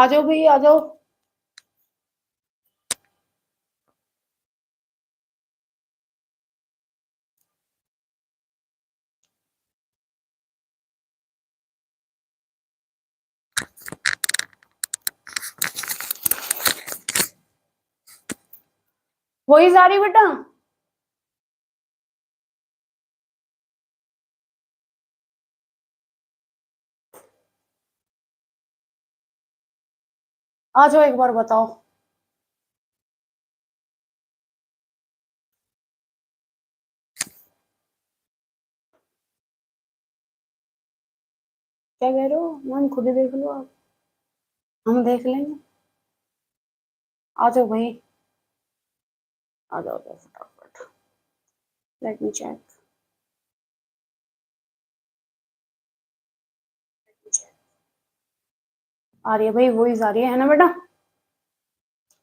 आ जाओ भाई, आ जाओ। वही जा रही बेटा। आ जाओ, एक बार बताओ। क्या कह रहे हो मैम? खुद ही देख लो आप। हम देख लेंगे। आ जाओ भाई, आ जाओ, जाओ फटाफट। Let me check. आ रही है भाई, वॉइस आ रही है ना बेटा?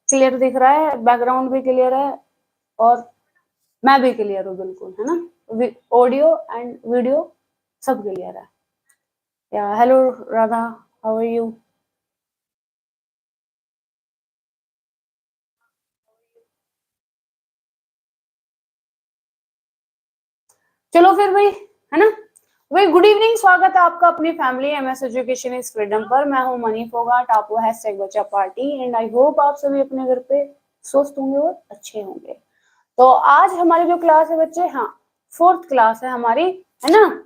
क्लियर दिख रहा है, बैकग्राउंड भी क्लियर है, और मैं भी क्लियर हूँ बिल्कुल, है ना? ऑडियो एंड वीडियो सब क्लियर है। या hello Radha, how are you? चलो फिर भाई, है ना? भाई गुड इवनिंग, स्वागत है आपका अपनी family MS education is freedom पर। मैं हूँ मनी फोगाट, आप वो हैशटैग बच्चा पार्टी, एंड आई होप आप सभी अपने घर पे स्वस्थ होंगे और अच्छे होंगे। तो आज हमारी जो क्लास है बच्चे, हाँ, फोर्थ क्लास है हमारी, है ना?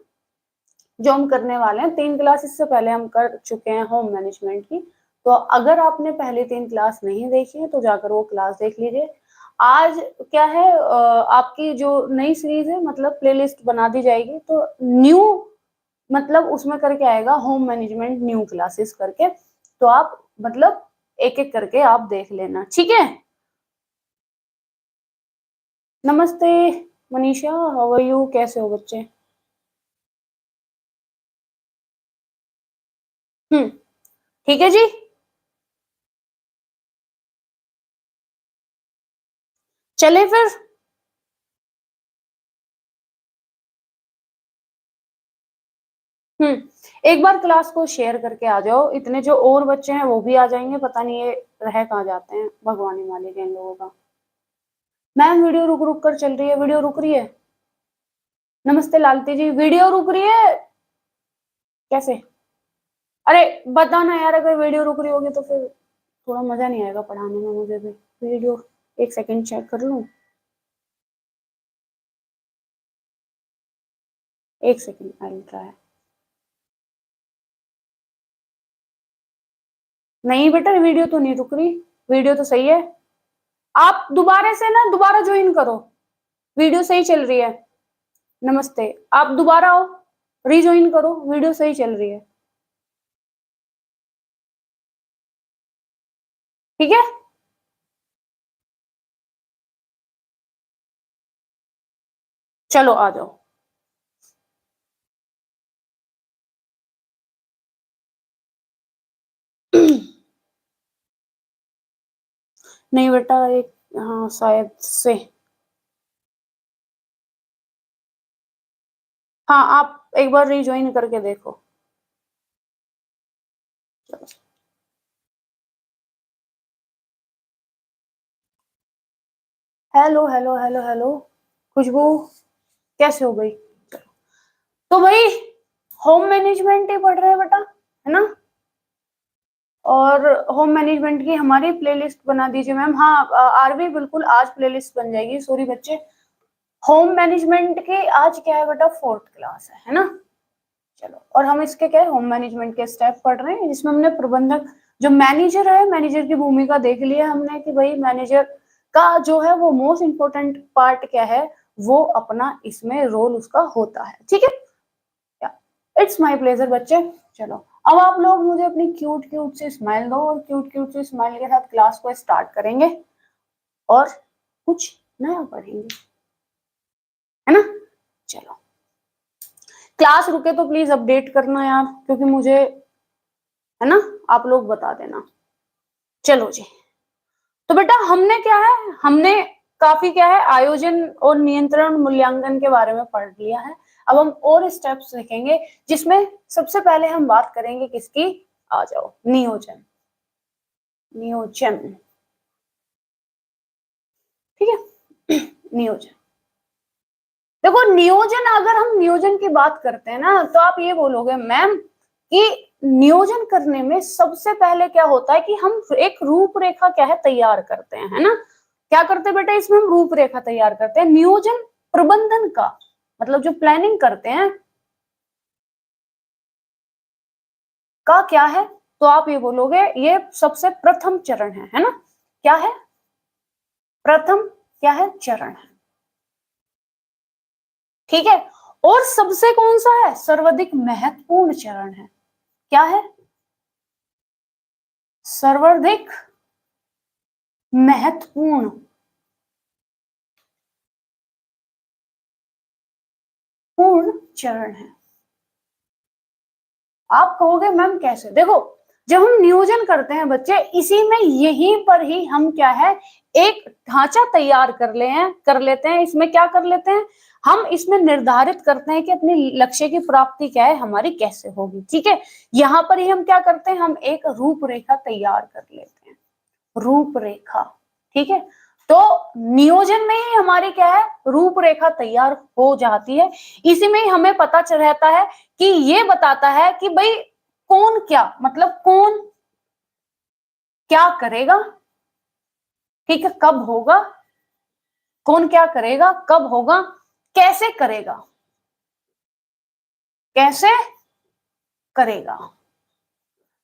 जो हम करने वाले हैं, 3 क्लास इससे पहले हम कर चुके हैं होम मैनेजमेंट की। तो अगर आपने पहले 3 क्लास नहीं देखी है तो जाकर वो क्लास देख लीजिए। आज क्या है, आपकी जो नई सीरीज है, मतलब प्लेलिस्ट बना दी जाएगी, तो न्यू, मतलब उसमें करके आएगा होम मैनेजमेंट न्यू क्लासेस करके। तो आप मतलब एक एक करके आप देख लेना, ठीक है? नमस्ते मनीषा, हाउ आर यू? कैसे हो बच्चे? ठीक है जी। चले फिर। एक बार क्लास को शेयर करके आ जाओ, इतने जो और बच्चे हैं वो भी आ जाएंगे, पता नहीं ये रह कहाँ जाते हैं, भगवान ही मालिक है इन लोगों का। मैम वीडियो रुक रुक कर चल रही है, वीडियो रुक रही है। नमस्ते लालती जी, वीडियो रुक रही है कैसे? अरे बताना यार, अगर वीडियो रुक रही होगी तो फिर थोड़ा मजा नहीं आएगा पढ़ाने में मुझे भी। वीडियो एक सेकंड चेक कर लूं, एक सेकंड, आई ट्राई। नहीं बेटा, वीडियो तो नहीं रुक रही, वीडियो तो सही है। आप दोबारा से ना, दोबारा ज्वाइन करो, वीडियो सही चल रही है। नमस्ते, आप दोबारा आओ, रीज्वाइन करो, वीडियो सही चल रही है, ठीक है? चलो आ जाओ। नहीं बेटा, एक, हाँ शायद से। हाँ, आप एक बार रीज्वाइन करके देखो। चलो। हेलो हेलो हेलो हेलो, खुशबू, कैसे हो गई? तो भाई होम मैनेजमेंट ही पढ़ रहे हैं बेटा, है ना? और होम मैनेजमेंट की हमारी प्लेलिस्ट बना दीजिए मैम। हाँ आरवी, बिल्कुल आज प्लेलिस्ट बन जाएगी, सॉरी बच्चे। होम मैनेजमेंट की आज क्या है बेटा, फोर्थ क्लास है ना? चलो, और हम इसके क्या है, होम मैनेजमेंट के स्टेप पढ़ रहे हैं, जिसमें हमने प्रबंधक, जो मैनेजर है, मैनेजर की भूमिका देख लिया हमने कि भाई मैनेजर का जो है वो मोस्ट इंपोर्टेंट पार्ट क्या है, वो अपना इसमें रोल उसका होता है, ठीक है? इट्स माय प्लेजर बच्चे। चलो, अब आप लोग मुझे अपनी क्यूट क्यूट से स्माइल दो, और क्यूट क्यूट से स्माइल के साथ क्लास को स्टार्ट करेंगे और कुछ नया पढ़ेंगे, है ना? चलो, क्लास रुके तो प्लीज अपडेट करना यार, क्योंकि मुझे, है ना, आप लोग बता देना। चलो जी, तो बेटा हमने क्या है, हमने काफी क्या है, आयोजन और नियंत्रण मूल्यांकन के बारे में पढ़ लिया है। अब हम और स्टेप्स देखेंगे, जिसमें सबसे पहले हम बात करेंगे किसकी? आ जाओ, नियोजन। नियोजन, ठीक है। नियोजन, देखो नियोजन, अगर हम नियोजन की बात करते हैं ना तो आप ये बोलोगे मैम कि नियोजन करने में सबसे पहले क्या होता है कि हम एक रूपरेखा क्या है तैयार करते हैं, है ना। क्या करते हैं बेटा, इसमें हम रूपरेखा तैयार करते हैं। नियोजन प्रबंधन का मतलब जो प्लानिंग करते हैं का क्या है, तो आप ये बोलोगे ये सबसे प्रथम चरण है ना। क्या है, प्रथम क्या है, चरण है, ठीक है। और सबसे कौन सा है, सर्वाधिक महत्वपूर्ण चरण है। क्या है, सर्वाधिक महत्वपूर्ण पूर्ण चरण है। आप कहोगे मैम कैसे, देखो जब हम नियोजन करते हैं बच्चे, इसी में यहीं पर ही हम क्या है एक ढांचा तैयार कर लेते हैं। इसमें क्या कर लेते हैं, हम इसमें निर्धारित करते हैं कि अपने लक्ष्य की प्राप्ति क्या है हमारी, कैसे होगी, ठीक है। यहाँ पर ही हम क्या करते हैं, हम एक रूपरेखा तैयार कर लेते हैं, रूपरेखा, ठीक है। तो नियोजन में ही हमारी क्या है, रूपरेखा तैयार हो जाती है। इसी में ही हमें पता चल रहता है कि ये बताता है कि भाई कौन क्या, मतलब कौन क्या करेगा, ठीक है, कब होगा, कौन क्या करेगा, कब होगा, कैसे करेगा, कैसे करेगा।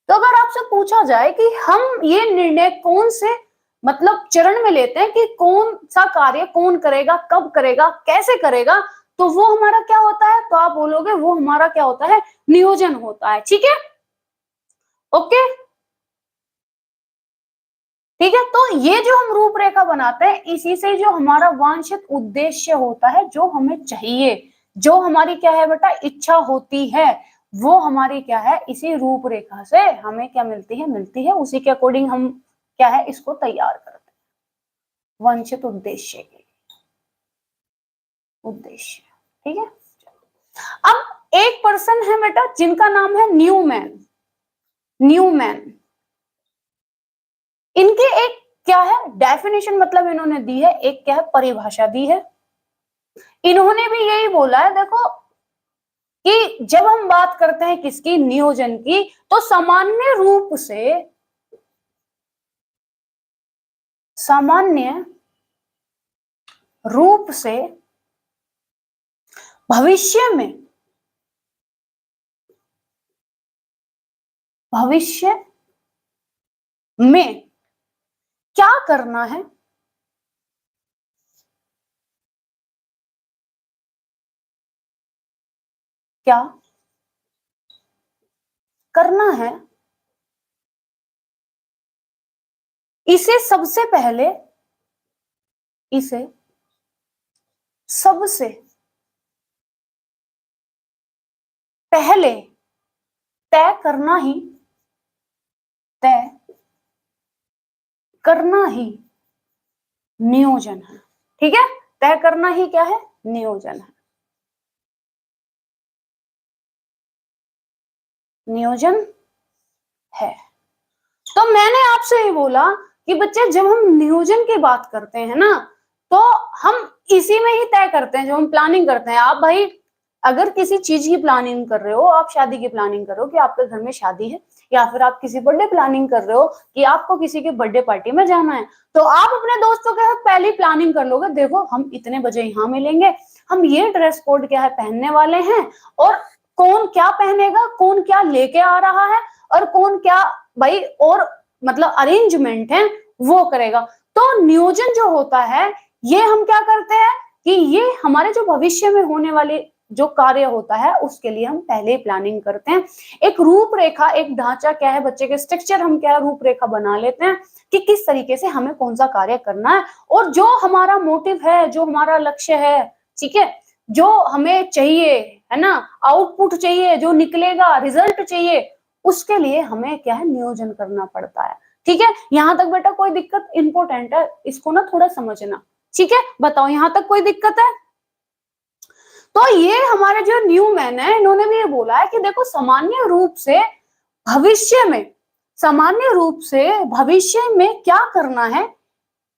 तो अगर आपसे पूछा जाए कि हम ये निर्णय कौन से मतलब चरण में लेते हैं कि कौन सा कार्य कौन करेगा, कब करेगा, कैसे करेगा, तो वो हमारा क्या होता है, तो आप बोलोगे वो हमारा क्या होता है, नियोजन होता है, ठीक है। ओके, ठीक है। तो ये जो हम रूपरेखा बनाते हैं, इसी से जो हमारा वांछित उद्देश्य होता है, जो हमें चाहिए, जो हमारी क्या है बेटा इच्छा होती है, वो हमारी क्या है, इसी रूपरेखा से हमें क्या मिलती है, उसी के अकॉर्डिंग हम क्या है इसको तैयार करते हैं वांछित उद्देश्य के, उद्देश्य, ठीक है। अब एक पर्सन है बेटा जिनका नाम है न्यूमैन, न्यूमैन, इनके एक क्या है डेफिनेशन, मतलब इन्होंने दी है एक क्या है परिभाषा दी है। इन्होंने भी यही बोला है, देखो कि जब हम बात करते हैं किसकी, नियोजन की, तो सामान्य रूप से भविष्य में क्या करना है, क्या करना है, इसे सबसे पहले, इसे सबसे पहले तय करना ही, तय करना ही नियोजन है, ठीक है। तय करना ही क्या है, नियोजन है, नियोजन है। तो मैंने आपसे ये बोला कि बच्चे जब हम नियोजन की बात करते हैं ना, तो हम इसी में ही तय करते हैं, जो हम प्लानिंग करते हैं। आप भाई अगर किसी चीज की प्लानिंग कर रहे हो, आप शादी की प्लानिंग कर रहे हो कि आपके घर में शादी है, या फिर आप किसी बर्थडे प्लानिंग कर रहे हो कि आपको किसी के बर्थडे पार्टी में जाना है, तो आप अपने दोस्तों के साथ पहले ही प्लानिंग कर लोगे, देखो हम इतने बजे यहाँ मिलेंगे, हम ये ड्रेस कोड क्या है पहनने वाले हैं, और कौन क्या पहनेगा, कौन क्या लेके आ रहा है, और कौन क्या भाई और मतलब अरेंजमेंट है वो करेगा। तो नियोजन जो होता है, ये हम क्या करते हैं कि ये हमारे जो भविष्य में होने वाले जो कार्य होता है उसके लिए हम पहले ही प्लानिंग करते हैं। एक रूपरेखा, एक ढांचा क्या है बच्चे के स्ट्रक्चर, हम क्या रूपरेखा बना लेते हैं कि किस तरीके से हमें कौन सा कार्य करना है, और जो हमारा मोटिव है, जो हमारा लक्ष्य है, ठीक है, जो हमें चाहिए, है ना, आउटपुट चाहिए, जो निकलेगा रिजल्ट चाहिए, उसके लिए हमें क्या है नियोजन करना पड़ता है, ठीक है। यहां तक बेटा कोई दिक्कत, इंपॉर्टेंट है इसको ना थोड़ा समझना, ठीक है। बताओ यहां तक कोई दिक्कत है। तो ये हमारे जो न्यूमैन है, इन्होंने भी ये बोला है कि देखो सामान्य रूप से भविष्य में सामान्य रूप से भविष्य में क्या करना है,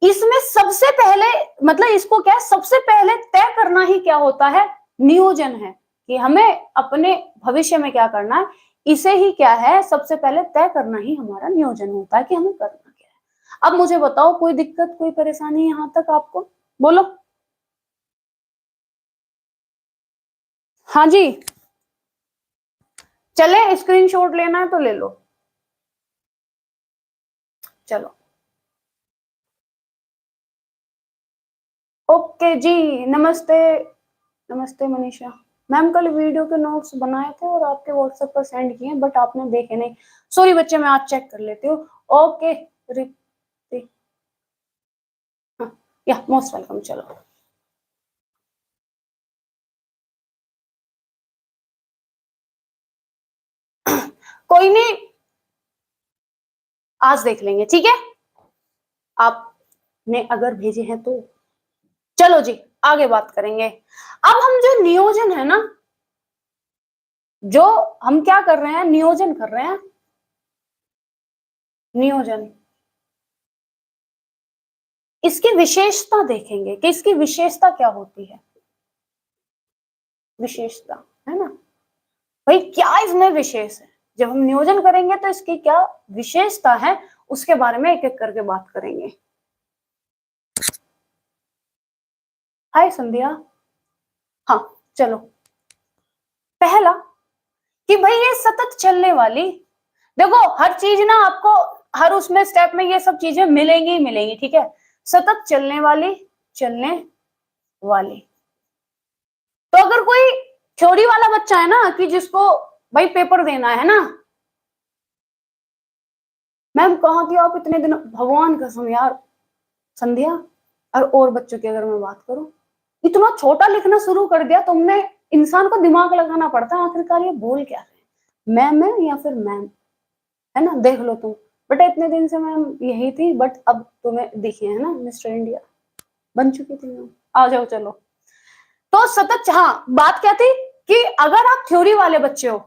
इसमें सबसे पहले मतलब इसको क्या है, सबसे पहले तय करना ही क्या होता है, नियोजन है कि हमें अपने भविष्य में क्या करना है, इसे ही क्या है सबसे पहले तय करना ही हमारा नियोजन होता है कि हमें करना क्या है। अब मुझे बताओ कोई दिक्कत कोई परेशानी यहां तक आपको, बोलो। हाँ जी, चले स्क्रीनशॉट लेना है तो ले लो, चलो। ओके जी, नमस्ते। नमस्ते मनीषा मैम, कल वीडियो के नोट्स बनाए थे और आपके व्हाट्सएप पर सेंड किए बट आपने देखे नहीं। सॉरी बच्चे, मैं आज चेक कर लेती हूँ। ओके रिति, हाँ, या मोस्ट वेलकम। चलो कोई नहीं, आज देख लेंगे, ठीक है। आपने अगर भेजे हैं तो चलो जी आगे बात करेंगे। अब हम जो नियोजन है ना, जो हम क्या कर रहे हैं, नियोजन कर रहे हैं, नियोजन। इसकी विशेषता देखेंगे कि इसकी विशेषता क्या होती है, विशेषता, है ना भाई, क्या इसमें विशेष है। जब हम नियोजन करेंगे तो इसकी क्या विशेषता है, उसके बारे में एक एक करके बात करेंगे। हाय संध्या। हाँ चलो, पहला कि भाई ये सतत चलने वाली, देखो हर चीज ना आपको हर उसमें स्टेप में ये सब चीजें मिलेंगी ही मिलेंगी, ठीक है। सतत चलने वाली, चलने वाली। तो अगर कोई थ्योरी वाला बच्चा है ना कि जिसको भाई पेपर देना है ना, मैम कहाँ थी आप इतने दिन, भगवान कसम यार संध्या, और बच्चों की अगर मैं बात करूं, इतना छोटा लिखना शुरू कर दिया तुमने। इंसान को दिमाग लगाना पड़ता है आखिरकार ये बोल क्या रहे हैं, मैम या फिर मैम, है ना। देख लो तुम, बेटा इतने दिन से मैम यही थी बट अब तुम्हें दिखी है ना मिस्टर इंडिया, बन चुकी थी मैम, आ जाओ चलो। तो सतत, हाँ बात क्या थी कि अगर आप थ्योरी वाले बच्चे हो,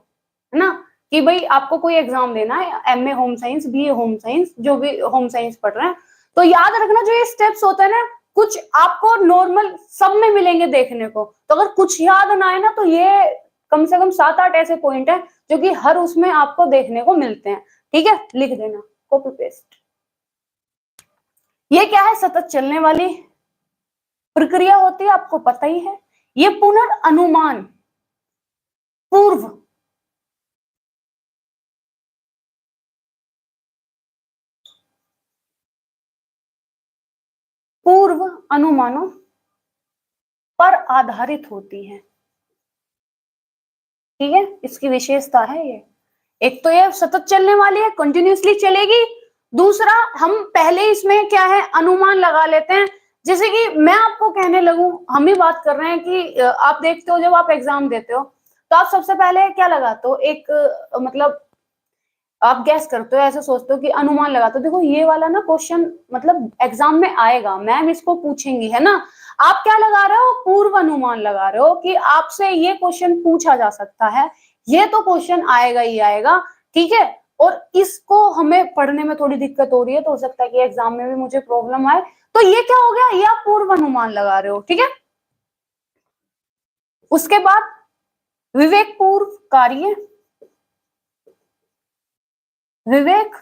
है ना, कि भाई आपको कोई एग्जाम देना है, MA home science, BA home science, जो भी होम साइंस पढ़ रहे हैं, तो याद रखना जो ये स्टेप्स होते हैं ना, कुछ आपको नॉर्मल सब में मिलेंगे देखने को। तो अगर कुछ याद ना आए ना तो ये कम से कम 7-8 ऐसे पॉइंट है जो कि हर उसमें आपको देखने को मिलते हैं, ठीक है। लिख देना, कॉपी पेस्ट। ये क्या है, सतत चलने वाली प्रक्रिया होती है, आपको पता ही है। ये पुनर्अनुमान, पूर्व, पूर्व अनुमानों पर आधारित होती है, ठीक है। इसकी विशेषता है ये। एक तो ये सतत चलने वाली है, कंटिन्यूसली चलेगी। दूसरा, हम पहले इसमें क्या है अनुमान लगा लेते हैं। जैसे कि मैं आपको कहने लगूं, हम ही बात कर रहे हैं कि आप देखते हो जब आप एग्जाम देते हो तो आप सबसे पहले क्या लगाते हो, एक मतलब आप गैस करते हो, ऐसे सोचते हो कि अनुमान लगाते हो। देखो ये वाला ना क्वेश्चन मतलब एग्जाम में आएगा, मैम इसको पूछेंगी, है ना। आप क्या लगा रहे हो, पूर्व अनुमान लगा रहे हो कि आपसे ये क्वेश्चन पूछा जा सकता है, ये तो क्वेश्चन आएगा ही आएगा, ठीक है। और इसको हमें पढ़ने में थोड़ी दिक्कत हो रही है तो हो सकता है कि एग्जाम में भी मुझे प्रॉब्लम आए, तो ये क्या हो गया, ये आप पूर्व अनुमान लगा रहे हो, ठीक है। उसके बाद विवेक पूर्व कार्य, विवेक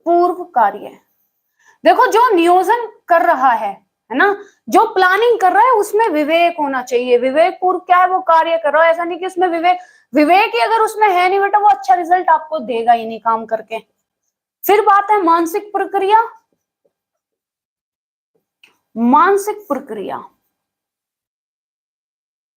पूर्व कार्य। देखो जो नियोजन कर रहा है ना, जो प्लानिंग कर रहा है उसमें विवेक होना चाहिए। विवेक पूर्व क्या है, वो कार्य कर रहा है, ऐसा नहीं कि उसमें विवेक, विवेक ही अगर उसमें है नहीं बेटा वो अच्छा रिजल्ट आपको देगा ही नहीं काम करके। फिर बात है मानसिक प्रक्रिया, मानसिक प्रक्रिया,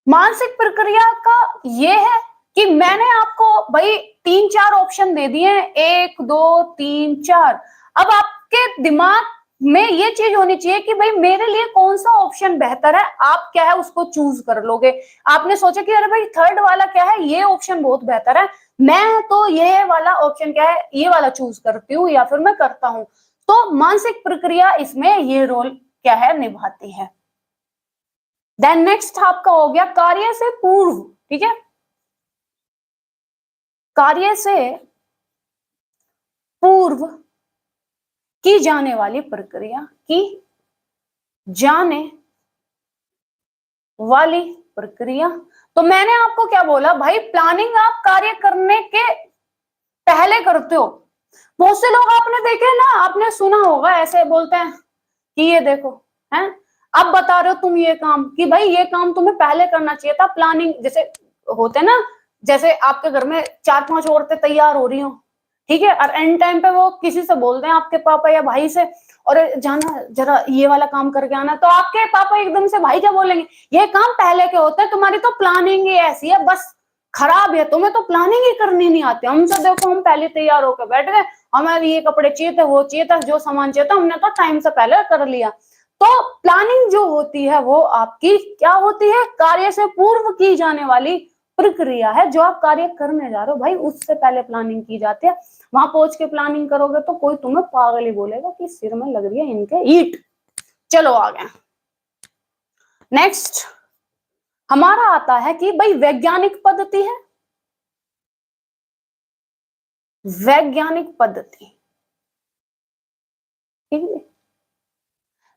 मानसिक प्रक्रिया का ये है कि मैंने आपको भाई 3-4 ऑप्शन दे दिए हैं, 1 2 3 4। अब आपके दिमाग में ये चीज होनी चाहिए कि भाई मेरे लिए कौन सा ऑप्शन बेहतर है, आप क्या है उसको चूज कर लोगे। आपने सोचा कि अरे भाई थर्ड वाला क्या है, ये ऑप्शन बहुत बेहतर है, मैं तो ये वाला ऑप्शन क्या है, ये वाला चूज करती हूँ या फिर मैं करता हूं। तो मानसिक प्रक्रिया इसमें ये रोल क्या है निभाती है। देन नेक्स्ट आपका हो गया कार्य से पूर्व, ठीक है। कार्य से पूर्व की जाने वाली प्रक्रिया, की जाने वाली प्रक्रिया। तो मैंने आपको क्या बोला भाई, प्लानिंग आप कार्य करने के पहले करते हो। बहुत से लोग आपने देखे ना, आपने सुना होगा ऐसे बोलते हैं कि ये देखो है, अब बता रहे हो तुम ये काम, कि भाई ये काम तुम्हें पहले करना चाहिए था। प्लानिंग जैसे होते ना, जैसे आपके घर में 4-5 औरतें तैयार हो रही हो, ठीक है, और एंड टाइम पे वो किसी से बोलते हैं, आपके पापा या भाई से, और जाना जरा ये वाला काम करके आना, तो आपके पापा एकदम से भाई क्या बोलेंगे, ये काम पहले के होते हैं, तुम्हारी तो प्लानिंग ही ऐसी है, बस खराब है, तुम्हें तो प्लानिंग ही करनी नहीं आती। हम सब देखो, हम पहले तैयार होकर बैठ गए, हमें ये कपड़े चाहिए थे, वो चाहिए था, जो सामान चाहिए था हमने तो टाइम से पहले कर लिया। तो प्लानिंग जो होती है वो आपकी क्या होती है, कार्य से पूर्व की जाने वाली प्रक्रिया है। जो आप कार्य करने जा रहे हो भाई, उससे पहले प्लानिंग की जाती है। वहां पहुंच के प्लानिंग करोगे तो कोई तुम्हें पागल ही बोलेगा कि सिर में लग रही है इनके ईट। चलो आगे, नेक्स्ट हमारा आता है कि भाई वैज्ञानिक पद्धति है, वैज्ञानिक पद्धति, ठीक है।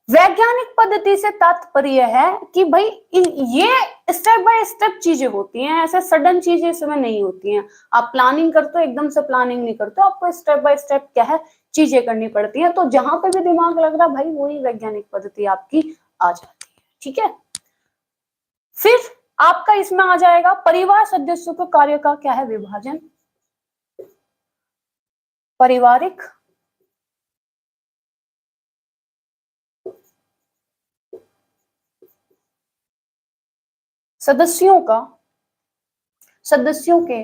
वैज्ञानिक पद्धति से तात्पर्य है कि भाई ये स्टेप बाय स्टेप चीजें होती हैं, ऐसे सडन चीजें इसमें नहीं होती हैं। आप प्लानिंग करते हो, एकदम से प्लानिंग नहीं करते हो, आपको स्टेप बाय स्टेप क्या है चीजें करनी पड़ती हैं। तो जहां पे भी दिमाग लग रहा भाई, वही वैज्ञानिक पद्धति आपकी आ जाती है, ठीक है। फिर आपका इसमें आ जाएगा परिवार सदस्यों के कार्य का क्या है विभाजन, पारिवारिक सदस्यों का, सदस्यों के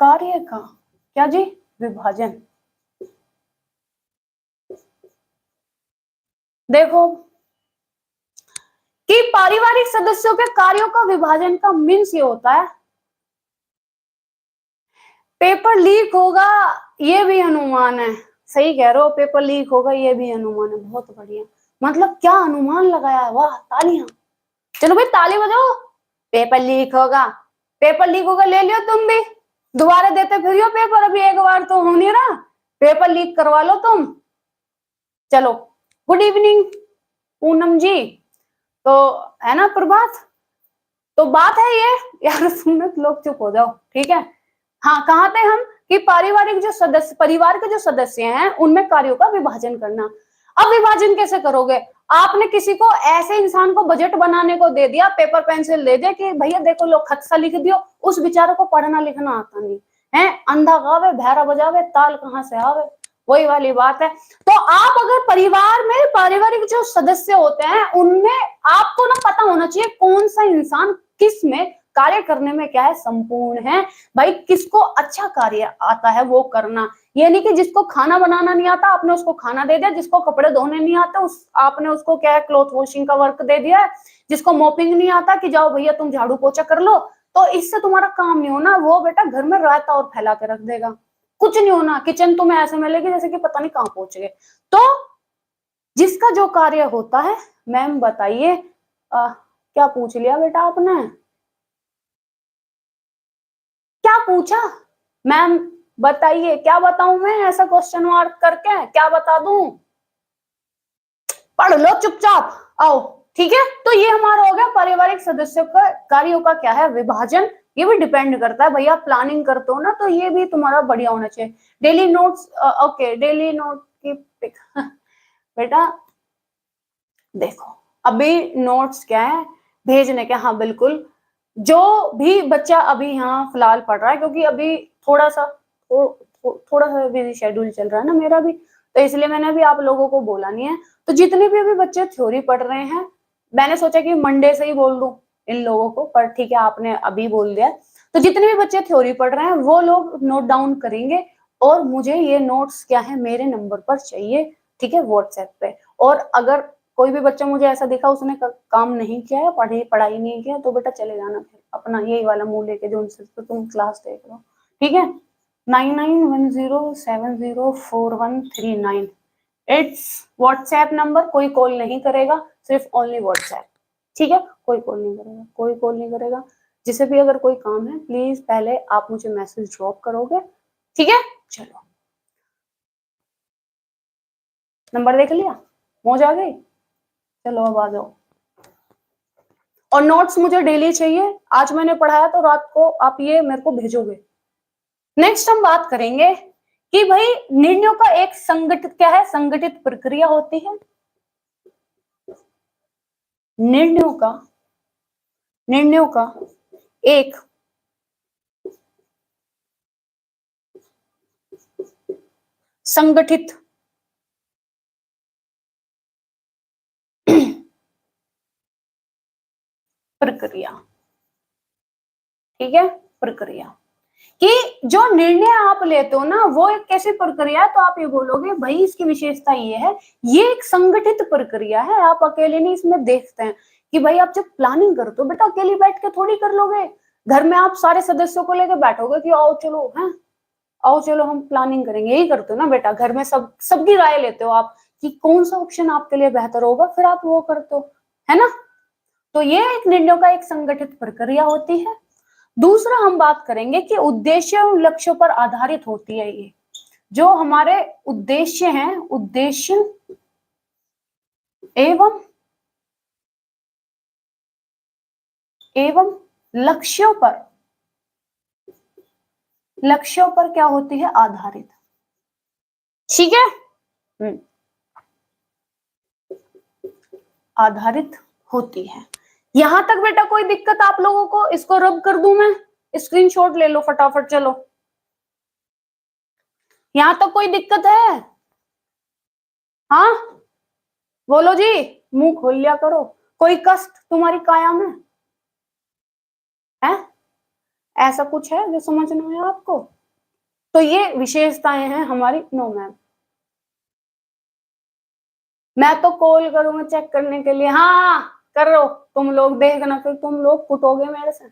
कार्य का क्या जी विभाजन। देखो कि पारिवारिक सदस्यों के कार्यों का विभाजन का मीन्स ये होता है, पेपर लीक होगा ये भी अनुमान है, सही कह रहे हो, पेपर लीक होगा ये भी अनुमान है, बहुत बढ़िया। मतलब क्या अनुमान लगाया है, वाह तालियां। चलो भाई ताली बजाओ। पेपर लीक होगा, पेपर लीक होगा, ले लियो तुम भी, दोबारा देते फिर पेपर, अभी एक बार तो हो नहीं रहा, पेपर लीक करवा लो तुम। चलो गुड इवनिंग पूनम जी, तो है ना प्रभात, तो बात है ये यार, सुनो लोग चुप हो जाओ, ठीक है। हाँ कहाँ थे हम, कि पारिवारिक जो सदस्य, परिवार के जो सदस्य हैं उनमें कार्यों का विभाजन करना। अब विभाजन कैसे करोगे, आपने किसी को, ऐसे इंसान को बजट बनाने को दे दिया, पेपर पेंसिल दे दिया कि भैया देखो लो खत सा लिख दियो, उस बेचारे को पढ़ना लिखना आता नहीं है, अंधा गावे बहरा बजावे ताल कहाँ से आवे, वही वाली बात है। तो आप अगर परिवार में पारिवारिक जो सदस्य होते हैं उनमें आपको ना पता होना चाहिए कौन सा इंसान किस में कार्य करने में क्या है संपूर्ण है। भाई किसको अच्छा कार्य आता है वो करना, ये नहीं कि जिसको खाना बनाना नहीं आता आपने उसको खाना दे दिया, जिसको कपड़े धोने नहीं आता आपने उसको क्या है क्लॉथ वॉशिंग का वर्क दे दिया है, जिसको मॉपिंग नहीं आता कि जाओ भैया तुम झाड़ू पोछा कर लो, तो इससे तुम्हारा काम नहीं होना, वो बेटा घर में रायता और फैला के रख देगा, कुछ नहीं होना, किचन तुम्हें ऐसे मिलेगी जैसे कि पता नहीं कहां पहुंच गए। तो जिसका जो कार्य होता है, मैम बताइए क्या पूछ लिया बेटा आपने, क्या पूछा मैम बताइए, क्या बताऊं मैं, ऐसा क्वेश्चन मार्क करके क्या बता दूं, पढ़ लो चुपचाप आओ, ठीक है। तो ये हमारा हो गया पारिवारिक सदस्यों का कार्यों का क्या है विभाजन। ये भी डिपेंड करता है भैया प्लानिंग करते हो ना, तो ये भी तुम्हारा बढ़िया होना चाहिए। Daily notes, okay daily note की बेटा देखो अभी नोट्स क्या है भेजने के, हाँ बिल्कुल, जो भी बच्चा अभी यहाँ फिलहाल पढ़ रहा है, क्योंकि अभी थोड़ा सा थोड़ा सा बिजी शेड्यूल चल रहा है ना मेरा भी, तो इसलिए मैंने अभी आप लोगों को बोला नहीं है। तो जितने भी अभी बच्चे थ्योरी पढ़ रहे हैं, मैंने सोचा कि मंडे से ही बोल दूं इन लोगों को, पर ठीक है आपने अभी बोल दिया। तो जितने भी बच्चे थ्योरी पढ़ रहे हैं वो लोग नोट डाउन करेंगे, और मुझे ये नोट्स क्या है मेरे नंबर पर चाहिए, ठीक है, व्हाट्सएप पे। और अगर कोई भी बच्चा मुझे ऐसा दिखा उसने काम नहीं किया है, पढ़ाई नहीं किया, तो बेटा चले जाना फिर अपना यही वाला मुंह लेके जो उनसे तो तुम क्लास देख लो, ठीक है। 9910704139 इट्स व्हाट्सएप नंबर, कोई कॉल नहीं करेगा, सिर्फ ओनली व्हाट्सएप, ठीक है, कोई कॉल नहीं करेगा, कोई कॉल नहीं करेगा। जिसे भी अगर कोई काम है प्लीज पहले आप मुझे मैसेज ड्रॉप करोगे, ठीक है। चलो नंबर देख लिया, मौज आ गई। चलो अब आ जाओ, और नोट्स मुझे डेली चाहिए। आज मैंने पढ़ाया तो रात को आप ये मेरे को भेजोगे। नेक्स्ट हम बात करेंगे कि भाई निर्णयों का एक संगठित क्या है, संगठित प्रक्रिया होती है। निर्णयों का एक संगठित प्रक्रिया, ठीक है, प्रक्रिया कि जो निर्णय आप लेते हो ना वो एक कैसी प्रक्रिया है, तो आप ये बोलोगे भाई इसकी विशेषता ये है, ये एक संगठित प्रक्रिया है। आप अकेले नहीं इसमें देखते हैं कि भाई आप जब प्लानिंग करते हो बेटा अकेले बैठ के थोड़ी कर लोगे। घर में आप सारे सदस्यों को लेकर बैठोगे कि आओ चलो, हैं आओ चलो हम प्लानिंग करेंगे, यही करते हो ना बेटा। घर में सबकी राय लेते हो आप कि कौन सा ऑप्शन आपके लिए बेहतर होगा, फिर आप वो करते हो, है ना। तो ये एक निर्णयों का एक संगठित प्रक्रिया होती है। दूसरा हम बात करेंगे कि उद्देश्य और लक्ष्यों पर आधारित होती है। ये जो हमारे उद्देश्य हैं, उद्देश्य एवं लक्ष्यों पर क्या होती है, आधारित, ठीक है। आधारित होती है। यहां तक बेटा कोई दिक्कत आप लोगों को? इसको रब कर दूं मैं, स्क्रीनशॉट ले लो फटाफट। चलो यहां तक कोई दिक्कत है? हाँ बोलो जी, मुंह खोल लिया करो। कोई कष्ट तुम्हारी काया में है? ऐसा कुछ है जो समझ में आया आपको? तो ये विशेषताएं हैं हमारी। नो मैम, मैं तो कॉल करूंगा चेक करने के लिए। हाँ करो, तुम लोग देखना, फिर तुम लोग कुटोगे मेरे से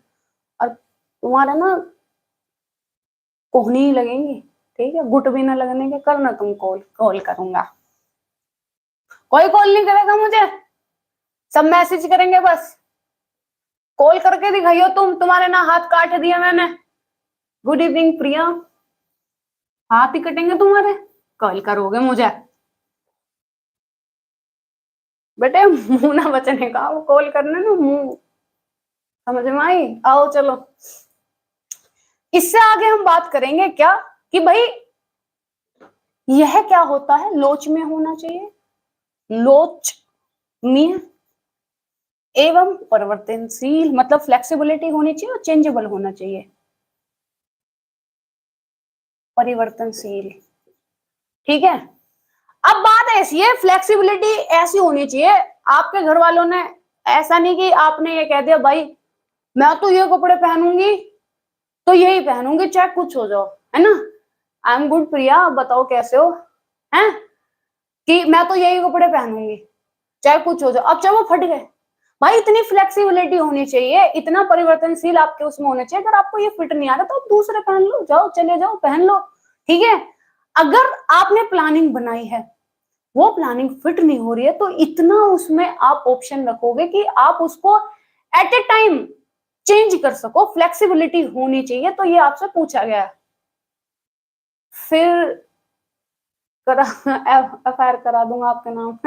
और तुम्हारा ना कोहनी ही लगेंगी, ठीक है। गुट भी ना लगने के करना, तुम कॉल करूंगा। कोई कॉल नहीं करेगा मुझे, सब मैसेज करेंगे बस। कॉल करके दिखाइयो तुम्हारे ना हाथ काट दिया मैंने। गुड इवनिंग प्रिया, हाथ ही कटेंगे तुम्हारे, कॉल करोगे मुझे बेटे। मुंह ना बचने का, वो कॉल करने ना मुंह, समझ में आई? आओ चलो, इससे आगे हम बात करेंगे क्या कि भाई यह क्या होता है, लोच में होना चाहिए, लोच में एवं परिवर्तनशील, मतलब फ्लेक्सिबिलिटी होनी चाहिए और चेंजेबल होना चाहिए, परिवर्तनशील, ठीक है। अब बात ऐसी है, फ्लेक्सिबिलिटी ऐसी होनी चाहिए, आपके घर वालों ने ऐसा नहीं कि आपने ये कह दिया भाई मैं तो ये कपड़े पहनूंगी तो यही पहनूंगी चाहे कुछ हो जाओ, है ना। आई एम गुड प्रिया, बताओ कैसे हो, हैं कि मैं तो यही कपड़े पहनूंगी चाहे कुछ हो जाए, अब चाहे वो फट गए। भाई इतनी फ्लेक्सिबिलिटी होनी चाहिए, इतना परिवर्तनशील आपके उसमें होना चाहिए। अगर आपको ये फिट नहीं आ रहा तो आप दूसरे पहन लो, जाओ चले जाओ पहन लो, ठीक है। अगर आपने प्लानिंग बनाई है, वो प्लानिंग फिट नहीं हो रही है, तो इतना उसमें आप ऑप्शन रखोगे कि आप उसको एट ए टाइम चेंज कर सको, फ्लेक्सिबिलिटी होनी चाहिए। तो ये आपसे पूछा गया है। फिर एफआईआर करा दूंगा आपके नाम।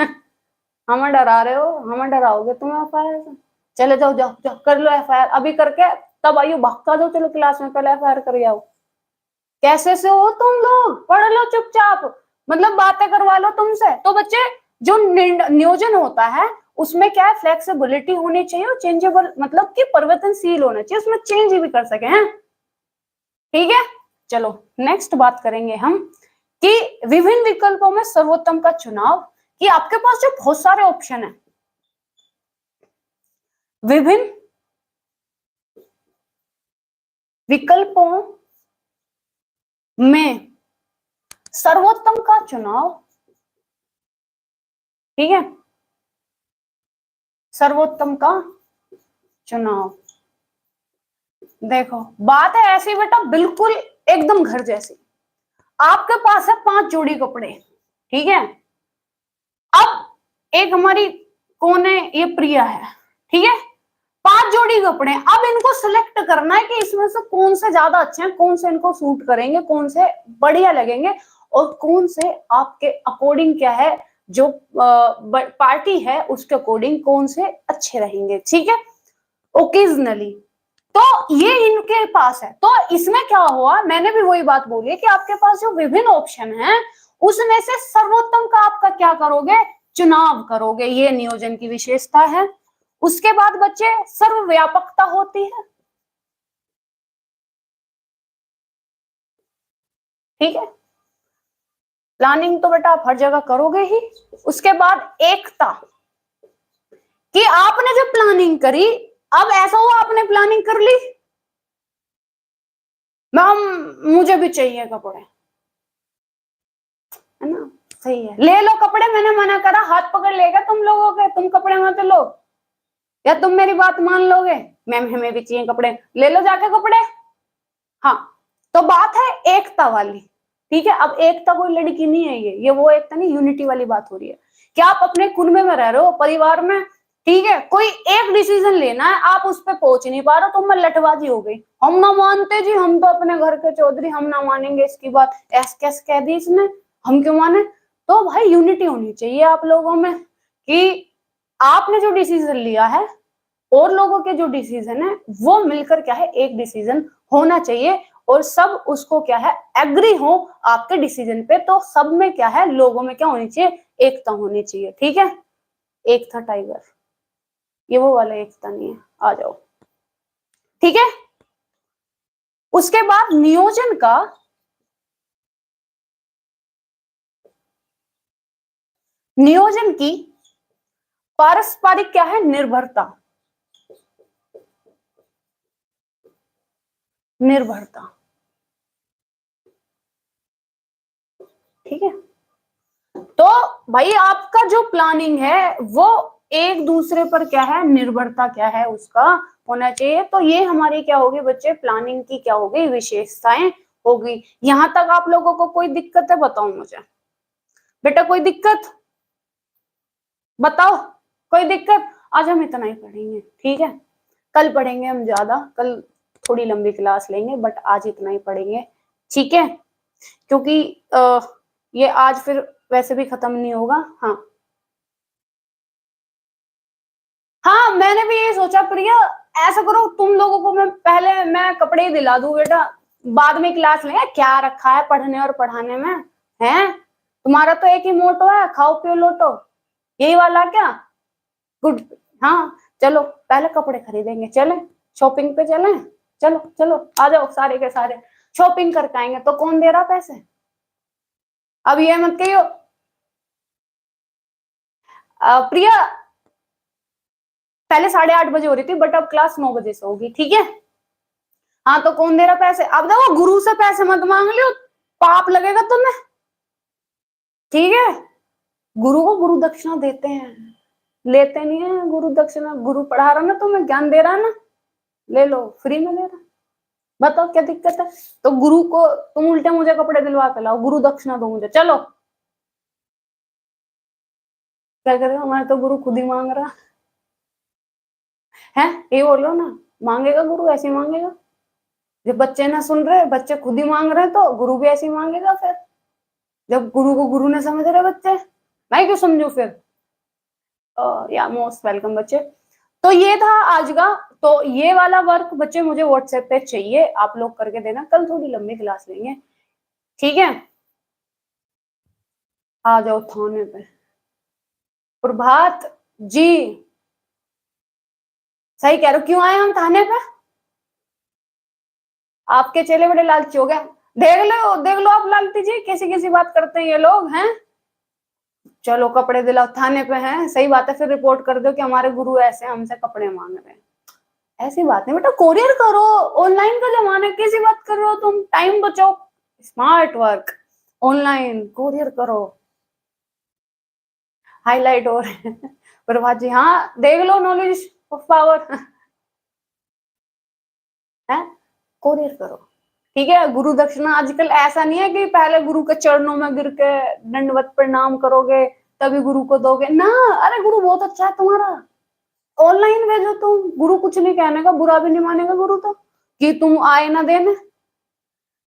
हमें डरा रहे हो, हमें डराओगे तुम एफआईआर से? चले जाओ, जाओ जाओ कर लो एफआईआर अभी करके, तब आइयो भागता जाओ, चलो क्लास में पहले एफआईआर कर आओ। कैसे से हो तुम लोग, पढ़ लो चुपचाप, मतलब बातें करवा लो तुमसे। तो बच्चे जो नियोजन होता है उसमें क्या है, फ्लेक्सिबिलिटी होनी चाहिए और चेंजेबल, मतलब कि परिवर्तनशील होना चाहिए, उसमें चेंज भी कर सके, हैं, ठीक है। चलो नेक्स्ट बात करेंगे हम कि विभिन्न विकल्पों में सर्वोत्तम का चुनाव, कि आपके पास जो बहुत सारे ऑप्शन है, विभिन्न विकल्पों में सर्वोत्तम का चुनाव, ठीक है, सर्वोत्तम का चुनाव। देखो बात है ऐसी बेटा, बिल्कुल एकदम घर जैसी। आपके पास है 5 जोड़ी कपड़े, ठीक है। अब एक हमारी कौन है, ये प्रिया है, ठीक है। 5 जोड़ी कपड़े, अब इनको सिलेक्ट करना है कि इसमें से कौन से ज्यादा अच्छे हैं, कौन से इनको सूट करेंगे, कौन से बढ़िया लगेंगे, और कौन से आपके अकॉर्डिंग क्या है, जो पार्टी है उसके अकॉर्डिंग कौन से अच्छे रहेंगे, ठीक है, ओकेजनली। तो ये इनके पास है। तो इसमें क्या हुआ, मैंने भी वही बात बोली है कि आपके पास जो विभिन्न ऑप्शन है उसमें से सर्वोत्तम का आपका क्या करोगे, चुनाव करोगे, ये नियोजन की विशेषता है। उसके बाद बच्चे सर्वव्यापकता होती है, ठीक है, प्लानिंग तो बेटा आप हर जगह करोगे ही। उसके बाद एकता, कि आपने जब प्लानिंग करी, अब ऐसा हुआ आपने प्लानिंग कर ली, मैम मुझे भी चाहिए कपड़े, है ना, सही है, ले लो कपड़े, मैंने मना करा, हाथ पकड़ लेगा तुम लोगों के, तुम कपड़े मत लो, या तुम मेरी बात मान लोगे, मैम हमें भी चाहिए कपड़े, ले लो जाके कपड़े। हाँ, तो बात है एकता वाली, ठीक है। अब एकता कोई लड़की नहीं है, ये वो एकता नहीं, यूनिटी वाली बात हो रही है कि आप अपने कुनबे में रह रहे हो, परिवार में, ठीक है, कोई एक डिसीजन लेना है, आप उस पर पहुंच नहीं पा रहे, तो मैं लटबाजी हो गई, हम ना मानते जी, हम तो अपने घर के चौधरी, हम ना मानेंगे इसकी बात, ऐस कैसे कह दी इसने, हम क्यों माने। तो भाई यूनिटी होनी चाहिए आप लोगों में, कि आपने जो डिसीजन लिया है और लोगों के जो डिसीजन है वो मिलकर क्या है, एक डिसीजन होना चाहिए, और सब उसको क्या है, एग्री हो आपके डिसीजन पे, तो सब में क्या है, लोगों में क्या होनी चाहिए, एकता होनी चाहिए, ठीक है। एक था टाइगर, ये वो वाला एकता नहीं है, आ जाओ, ठीक है। उसके बाद नियोजन का, नियोजन की पारस्परिक क्या है, निर्भरता, निर्भरता, ठीक है। तो भाई आपका जो प्लानिंग है वो एक दूसरे पर क्या है, निर्भरता क्या है उसका होना चाहिए। तो ये हमारी क्या होगी बच्चे, प्लानिंग की क्या होगी, विशेषताएं होगी। यहां तक आप लोगों को कोई दिक्कत है, बताओ मुझे बेटा, कोई दिक्कत बताओ, कोई दिक्कत। आज हम इतना ही पढ़ेंगे, ठीक है, कल पढ़ेंगे हम ज्यादा, कल थोड़ी लंबी क्लास लेंगे, बट आज इतना ही पढ़ेंगे, ठीक है, क्योंकि ये आज फिर वैसे भी खत्म नहीं होगा। हाँ हाँ, मैंने भी ये सोचा प्रिया, ऐसा करो तुम लोगों को मैं कपड़े ही दिला दूं बेटा, बाद में क्लास लेंगे, क्या रखा है पढ़ने और पढ़ाने में, है तुम्हारा तो एक ही मोटो है, खाओ पियो लोटो, यही वाला क्या, गुड। हाँ चलो पहले कपड़े खरीदेंगे, चले शॉपिंग पे चले, चलो चलो आ जाओ सारे के सारे, शॉपिंग करके आएंगे। तो कौन दे रहा पैसे, अब ये मत कहियो प्रिया, पहले 8:30 बजे हो रही थी, बट अब क्लास 9 बजे से होगी, ठीक है। हाँ तो कौन दे रहा पैसे, अब देखो गुरु से पैसे मत मांग लियो, पाप लगेगा तुम्हें, ठीक है। गुरु को गुरु दक्षिणा देते हैं, लेते नहीं है गुरु दक्षिणा, गुरु पढ़ा रहा ना तुम्हें, ज्ञान दे रहा है ना, ले लो, फ्री में दे रहा, बताओ क्या दिक्कत है। तो गुरु को तुम उल्टे मुझे कपड़े दिलवा के लाओ, गुरु दक्षिणा दो मुझे, चलो क्या कर रहे हो, हमारे तो गुरु खुद ही मांग रहा है, ये बोलो ना, मांगेगा गुरु ऐसे ही मांगेगा, जब बच्चे ना सुन रहे, बच्चे खुद ही मांग रहे, तो गुरु भी ऐसे ही मांगेगा फिर, जब गुरु को गुरु ने समझ रहे बच्चे, मैं क्यों समझू फिर। या मोस्ट वेलकम बच्चे। तो ये था आज का, तो ये वाला वर्क बच्चे मुझे व्हाट्सएप पे चाहिए, आप लोग करके देना, कल थोड़ी लंबी क्लास लेंगे, ठीक है। आ जाओ थाने पे, प्रभात जी, सही कह रहे हो, क्यों आए हम थाने पे, आपके चेले बड़े लालची हो गए, देख लो आप लालती जी, कैसी कैसी बात करते हैं ये लोग हैं। चलो कपड़े दिलाओ, थाने पे हैं, सही बात है, फिर रिपोर्ट कर दो कि हमारे गुरु ऐसे हमसे कपड़े मांग रहे हैं, ऐसी बात नहीं बेटा, कोरियर करो, ऑनलाइन का जमाना है, कैसी बात कर रहे हो तुम, टाइम बचाओ, स्मार्ट वर्क, ऑनलाइन कोरियर करो, हाईलाइट हो रहे हैं प्रभात जी, हाँ देख लो, नॉलेज ऑफ पावर है, कोरियर करो, ठीक है। गुरु दक्षिणा आजकल ऐसा नहीं है कि पहले गुरु के चरणों में गिर के दंडवत प्रणाम करोगे तभी गुरु को दोगे ना, अरे गुरु बहुत अच्छा है तुम्हारा, ऑनलाइन भेजो तुम, गुरु कुछ नहीं कहने का, बुरा भी नहीं मानेगा गुरु तो, कि तुम आए ना देने,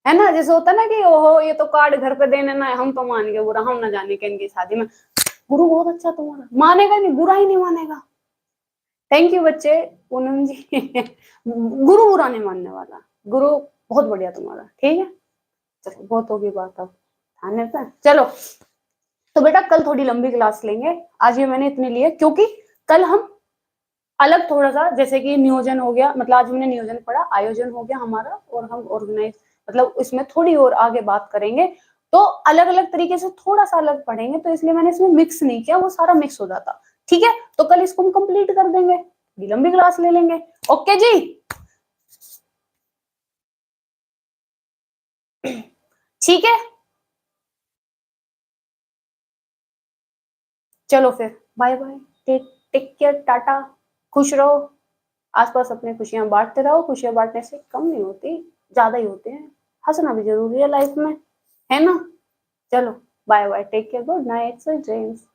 है ना। जैसे होता है ना कि ओहो ये तो कार्ड घर पे देने ना है, हम तो मान गए बुरा, हम ना जाने के इनकी शादी में। गुरु बहुत अच्छा तुम्हारा, मानेगा नहीं, बुरा ही नहीं मानेगा। थैंक यू बच्चे, पूनम जी। गुरु बुरा नहीं मानने वाला, गुरु बहुत बढ़िया तुम्हारा, ठीक है। चलो बहुत होगी बात, अब थाने पे चलो। तो बेटा कल थोड़ी लंबी क्लास लेंगे, आज ये मैंने इतने लिए क्योंकि कल हम अलग थोड़ा सा, जैसे कि नियोजन हो गया, मतलब आज हमने नियोजन पढ़ा, आयोजन हो गया हमारा, और हम ऑर्गेनाइज, मतलब इसमें थोड़ी और आगे बात करेंगे, तो अलग अलग तरीके से थोड़ा सा अलग पढ़ेंगे, तो इसलिए मैंने इसमें मिक्स नहीं किया, वो सारा मिक्स हो जाता। ठीक है, तो कल इसको हम कंप्लीट कर देंगे, लंबी क्लास ले लेंगे। ओके जी, ठीक है, चलो फिर bye bye, take care, tata, खुश रहो, आसपास अपने खुशियां बांटते रहो, खुशियां बांटने से कम नहीं होती, ज्यादा ही होते हैं, हंसना भी जरूरी है लाइफ में, है ना। चलो bye bye, take care, good night, sweet dreams.